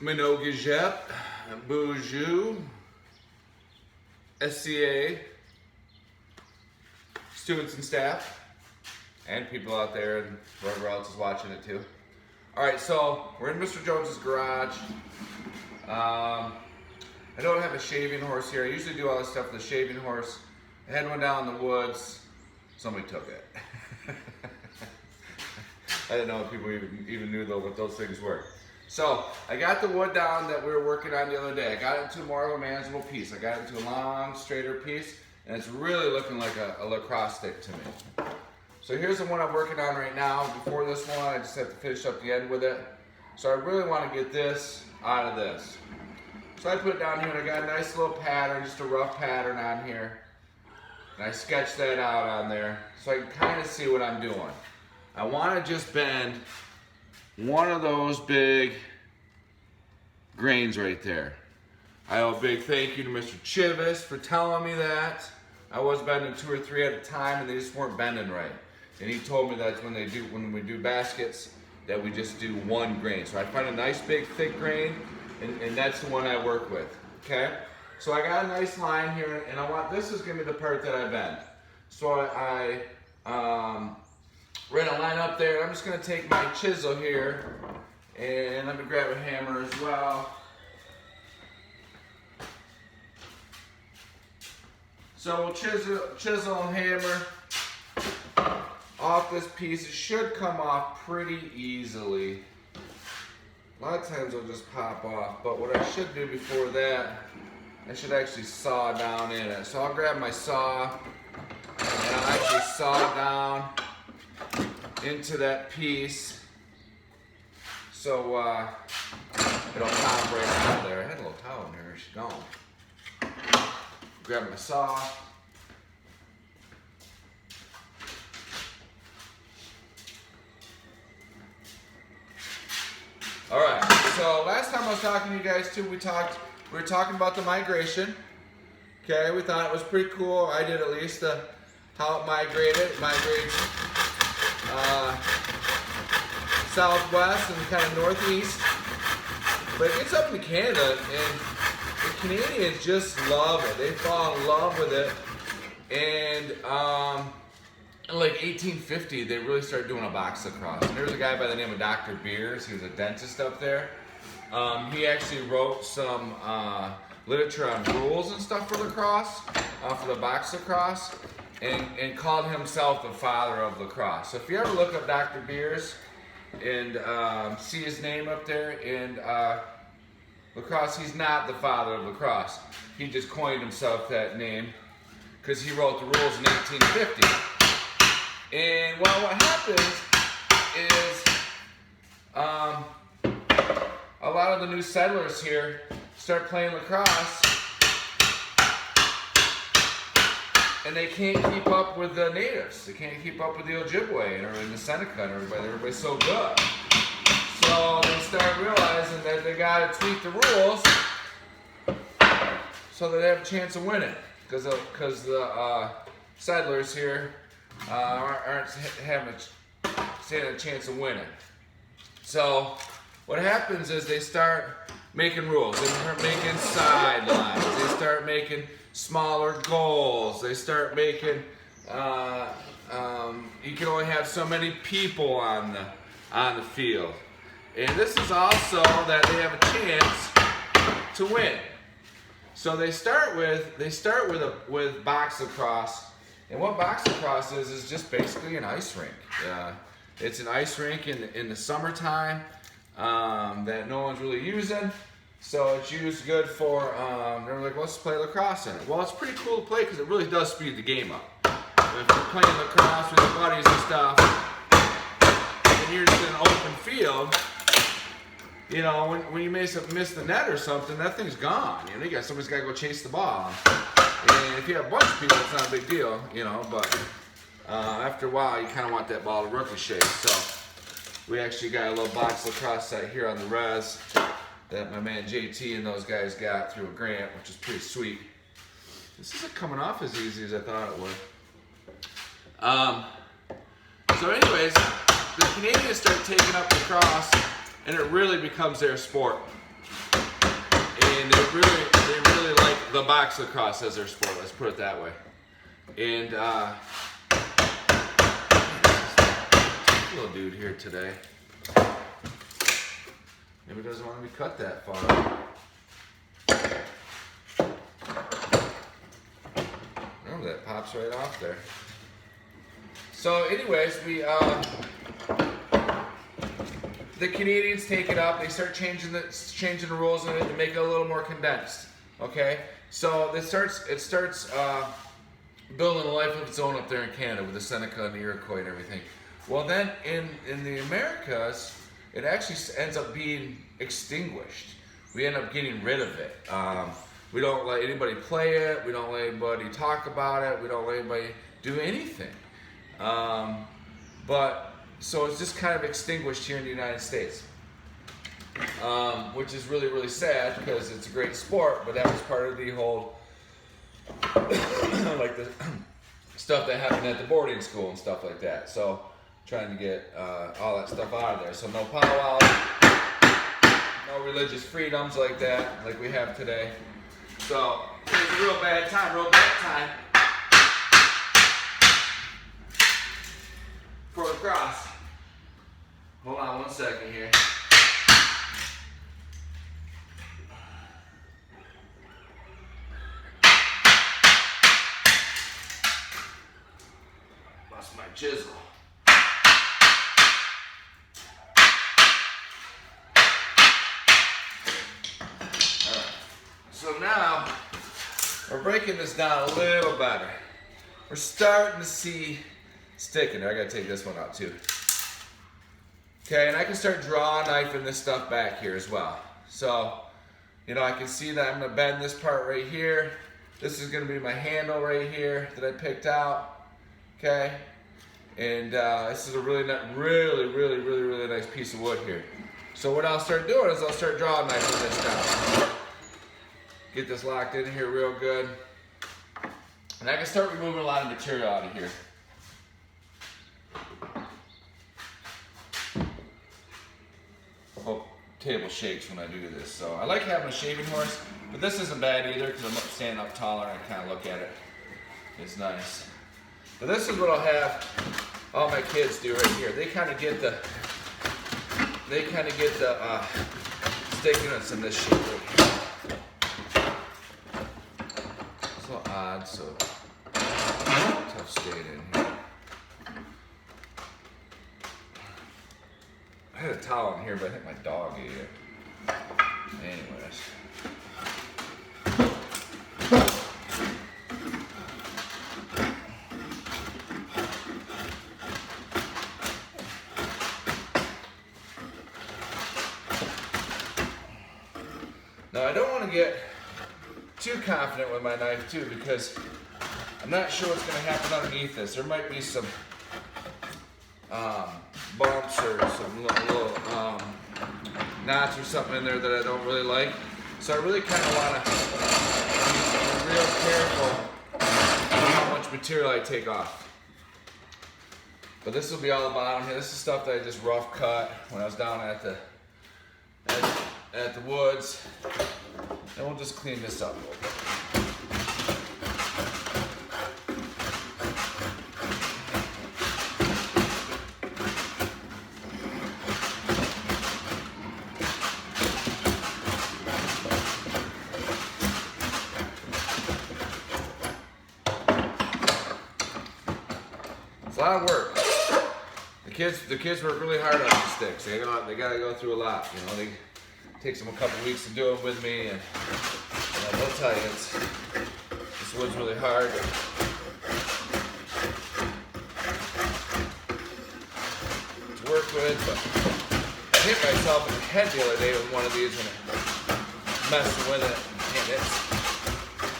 Minogajep, Boujou, SCA, students and staff, and people out there and whoever else is watching it too. Alright, so we're in Mr. Jones's garage. I don't have a shaving horse here. I usually do all this stuff with a shaving horse. I had one down in the woods. Somebody took it. I didn't know if people even knew though what those things were. So I got the wood down that we were working on the other day. I got it into more of a manageable piece. I got it into a long, straighter piece, and it's really looking like a lacrosse stick to me. So here's the one I'm working on right now. Before this one, I just have to finish up the end with it. So I really want to get this out of this. So I put it down here, and I got a nice little pattern, just a rough pattern on here. And I sketched that out on there so I can kind of see what I'm doing. I want to just bend one of those big grains right there. I owe a big thank you to Mr. Chivis for telling me that. I was bending 2 or 3 at a time and they just weren't bending right. And he told me that when we do baskets, that we just do one grain. So I find a nice big thick grain and that's the one I work with, okay? So I got a nice line here and I want, this is gonna be the part that I bend. So we're gonna line up there. I'm just gonna take my chisel here and let me grab a hammer as well. So we'll chisel and hammer off this piece. It should come off pretty easily. A lot of times it'll just pop off, but what I should do before that, I should actually saw down in it. So I'll grab my saw and I'll actually saw down into that piece so it'll pop right out of there. I had a little towel in here, she's gone. Grab my saw. Alright, so last time I was talking to you guys too, we were talking about the migration. Okay, we thought it was pretty cool. I did at least how it migrated. It migrates southwest and kind of northeast. But it gets up into Canada and the Canadians just love it. They fall in love with it. And in like 1850, they really started doing a box lacrosse. And there was a guy by the name of Dr. Beers. He was a dentist up there. He actually wrote some literature on rules and stuff for lacrosse, for the box lacrosse, and called himself the father of lacrosse. So if you ever look up Dr. Beers and see his name up there in lacrosse, he's not the father of lacrosse. He just coined himself that name because he wrote the rules in 1850. And well, what happens is a lot of the new settlers here start playing lacrosse and they can't keep up with the natives. They can't keep up with the Ojibwe and the Seneca and everybody. Everybody's so good. So they start realizing that they got to tweak the rules so that they have a chance of winning. Because the settlers here aren't having a chance of winning. So what happens is they start making rules. They start making sidelines. They start making smaller goals. They start making you can only have so many people on the field. And this is also that they have a chance to win. So they start with box lacrosse. And what box lacrosse is just basically an ice rink. It's an ice rink in the summertime that no one's really using. So it's used good for, they're like, let's play lacrosse in it. Well, it's pretty cool to play because it really does speed the game up. If you're playing lacrosse with your buddies and stuff, and you're just in an open field, you know, when you miss the net or something, that thing's gone. You know, somebody's got to go chase the ball. And if you have a bunch of people, it's not a big deal, you know, but after a while, you kind of want that ball to ricochet. So we actually got a little box lacrosse set here on the res that my man JT and those guys got through a grant, which is pretty sweet. This isn't coming off as easy as I thought it would. So anyways, the Canadians start taking up lacrosse, and it really becomes their sport. and they really like the box lacrosse as their sport. Let's put it that way. And little dude here today. Maybe doesn't want to be cut that far. Oh, that pops right off there. So, anyways, the Canadians take it up. They start changing the rules in it to make it a little more condensed. Okay, so it starts building a life of its own up there in Canada with the Seneca and the Iroquois and everything. Well, then in the Americas, it actually ends up being extinguished. We end up getting rid of it. We don't let anybody play it. We don't let anybody talk about it. We don't let anybody do anything. But so it's just kind of extinguished here in the United States, which is really, really sad because it's a great sport. But that was part of the whole like the stuff that happened at the boarding school and stuff like that. So trying to get all that stuff out of there. So no powwows, no religious freedoms like that, like we have today. So it was a real bad time for lacrosse. Hold on 1 second here. Lost my chisel. So now, we're breaking this down a little better. We're starting to see sticking there. I gotta take this one out too. Okay, and I can start knifing this stuff back here as well. So, you know, I can see that I'm gonna bend this part right here. This is gonna be my handle right here that I picked out. Okay, and this is a really nice piece of wood here. So what I'll start doing is I'll start knifing this down. Get this locked in here real good. And I can start removing a lot of material out of here. Oh, table shakes when I do this. So I like having a shaving horse, but this isn't bad either because I'm standing up taller and I kind of look at it. It's nice. But this is what I'll have all my kids do right here. They kind of get the stickiness in this shape right here. It's a little odd, so tough staying in here. I had a towel in here, but I think my dog ate it. Anyways. Now I don't want to get too confident with my knife too because I'm not sure what's going to happen underneath this. There might be some bumps or some little knots or something in there that I don't really like. So I really kind of want to be real careful how much material I take off. But this will be all the bottom here. This is stuff that I just rough cut when I was down at the woods. And we'll just clean this up a little bit. It's a lot of work. The kids work really hard on these sticks. They gotta go through a lot. You know, it takes them a couple weeks to do it with me, and I'll tell you, this wood's really hard to work with. But I hit myself in the head the other day with one of these when messing with it, and it's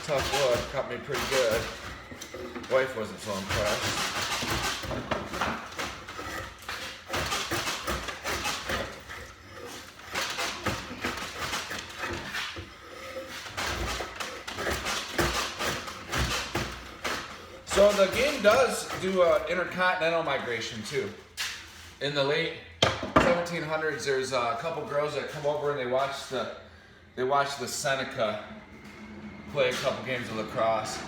tough wood. Cut me pretty good. Wife wasn't so impressed. So the game does do intercontinental migration too. In the late 1700s, there's a couple girls that come over and they watch the they watched the Seneca play a couple games of lacrosse.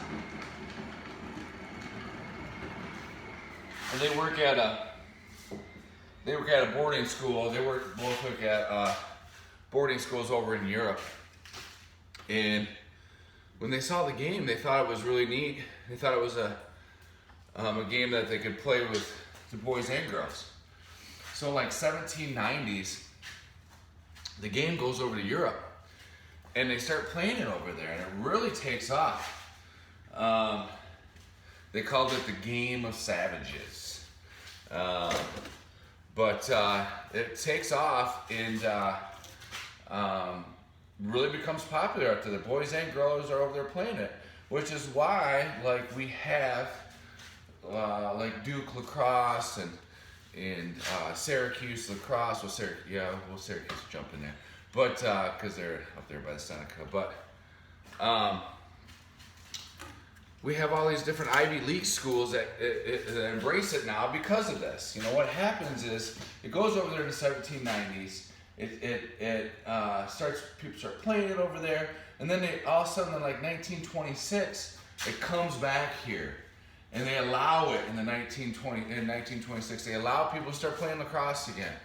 And they work at a boarding school. They both work at boarding schools over in Europe. And when they saw the game, they thought it was really neat. They thought it was a game that they could play with the boys and girls. So like 1790s, the game goes over to Europe, and they start playing it over there, and it really takes off. They called it the Game of Savages. But it takes off and really becomes popular after the boys and girls are over there playing it, which is why like we have like Duke lacrosse and Syracuse lacrosse. Syracuse jump in there, but because they're up there by the Seneca. But we have all these different Ivy League schools that embrace it now because of this. You know, what happens is it goes over there in the 1790s. People start playing it over there, and then all of a sudden in like 1926, it comes back here. And they allow it in 1926, they allow people to start playing lacrosse again.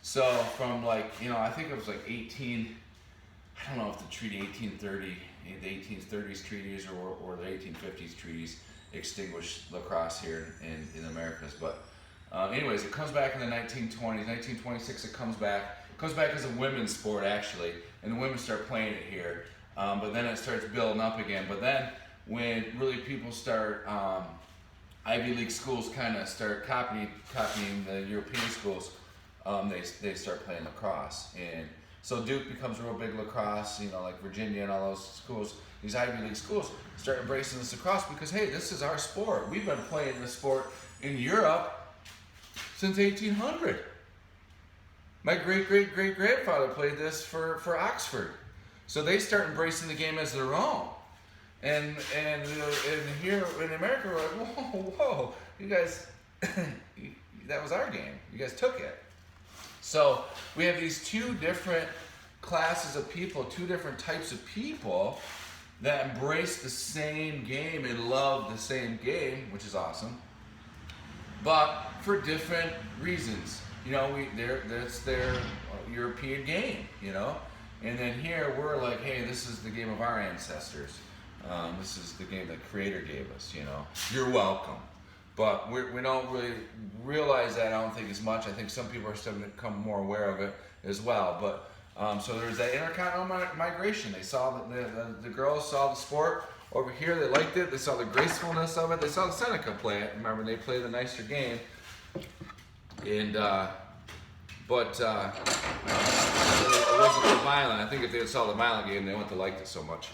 So from like, I think it was like I don't know if the treaty 1830, the 1830s treaties or the 1850s treaties extinguished lacrosse here in the Americas. But anyways, it comes back in the 1920s, 1926 it comes back. It comes back as a women's sport actually, and the women start playing it here. But then it starts building up again. But then when really people start, Ivy League schools kind of start copying the European schools, they start playing lacrosse. And so Duke becomes real big lacrosse, like Virginia and all those schools, these Ivy League schools start embracing this lacrosse because, hey, this is our sport. We've been playing this sport in Europe since 1800. My great-great-great-grandfather played this for Oxford. So they start embracing the game as their own. And here in America, we're like, whoa, you guys, that was our game. You guys took it. So we have these two different classes of people, two different types of people that embrace the same game and love the same game, which is awesome, but for different reasons. That's their European game, And then here we're like, hey, this is the game of our ancestors. This is the game that Creator gave us, You're welcome. But we don't really realize that, I don't think, as much. I think some people are starting to become more aware of it as well. But so there's that intercontinental migration. They saw the girls saw the sport over here. They liked it. They saw the gracefulness of it. They saw the Seneca play it. Remember, they played the nicer game. And but it wasn't so violent. I think if they saw the violent game, they wouldn't have liked it so much.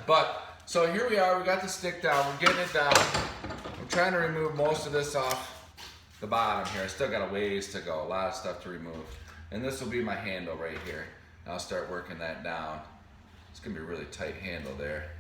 But so here we are. We got the stick down. We're getting it down. I'm trying to remove most of this off the bottom here. I still got a ways to go. A lot of stuff to remove. And this will be my handle right here. I'll start working that down. It's gonna be a really tight handle there.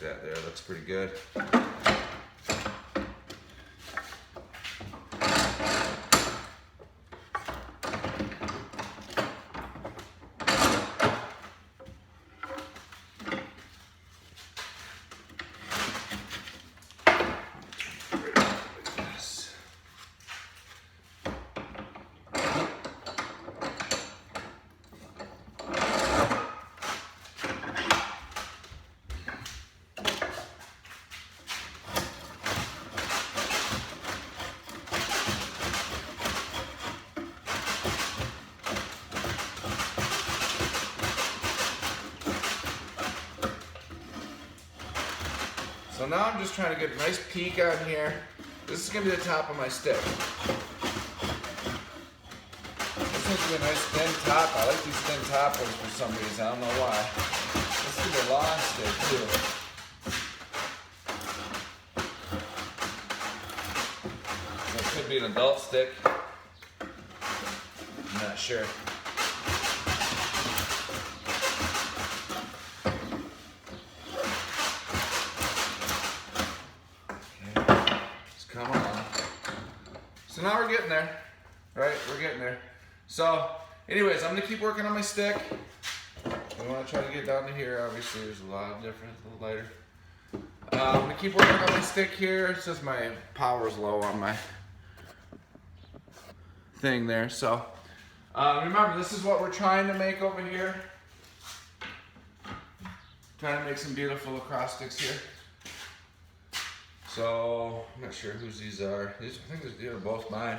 That there looks pretty good. So now I'm just trying to get a nice peak on here. This is gonna be the top of my stick. This one's gonna be a nice thin top. I like these thin top ones for some reason. I don't know why. This is a long stick too. It could be an adult stick. I'm not sure. Come on. So now we're getting there, right? We're getting there. So, anyways, I'm gonna keep working on my stick. I want to try to get down to here. Obviously, there's a lot of difference, a little lighter. I'm gonna keep working on my stick here. It says my power's low on my thing there. So, remember, this is what we're trying to make over here. Trying to make some beautiful lacrosse sticks here. So, I'm not sure whose these are. I think these are both mine.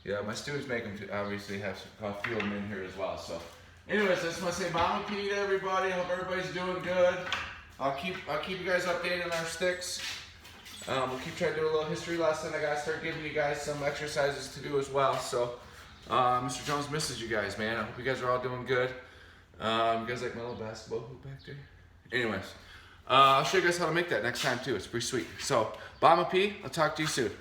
Yeah, my students make them too, obviously have a few of them in here as well. So, anyways, I just want to say Mama P to everybody. I hope everybody's doing good. I'll keep you guys updated on our sticks. We'll keep trying to do a little history lesson. I gotta start giving you guys some exercises to do as well. So, Mr. Jones misses you guys, man. I hope you guys are all doing good. You guys like my little basketball hoop back there? Anyways, I'll show you guys how to make that next time too. It's pretty sweet. So, Mama P, I'll talk to you soon.